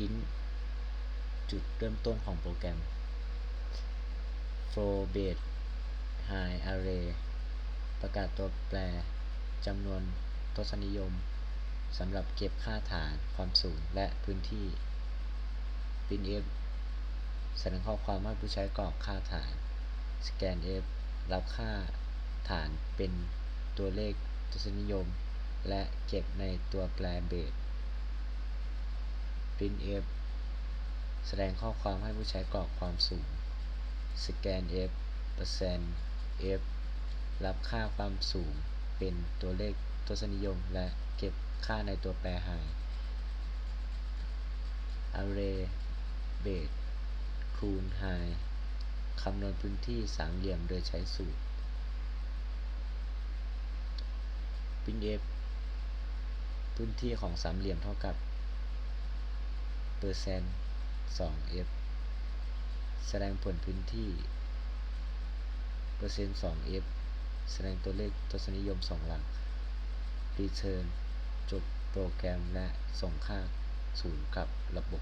int จุดเริ่มต้นของโปรแกรม flow base high array ประกาศตัวแปรจำนวนทศนิยมสำหรับเก็บค่าฐานความสูงและพื้นที่ printf แสดงข้อความให้ผู้ใช้กรอกค่าฐาน scanf รับค่าฐานเป็นตัวเลขทศนิยมและเก็บในตัวแปรเบส printf แสดงข้อความให้ผู้ใช้กรอกความสูง scanf %f รับค่าความสูงเป็นตัวเลขทศนิยมและเก็บค่าในตัวแปร high array base คูณ high คำนวณพื้นที่สามเหลี่ยมโดยใช้สูตร printf พื้นที่ของสามเหลี่ยมเท่ากับ %2f แสดงผลพื้นที่ %2f แสดงตัวเลขทศนิยม2หลัก return จบโปรแกรมและส่งค่า0กับระบบ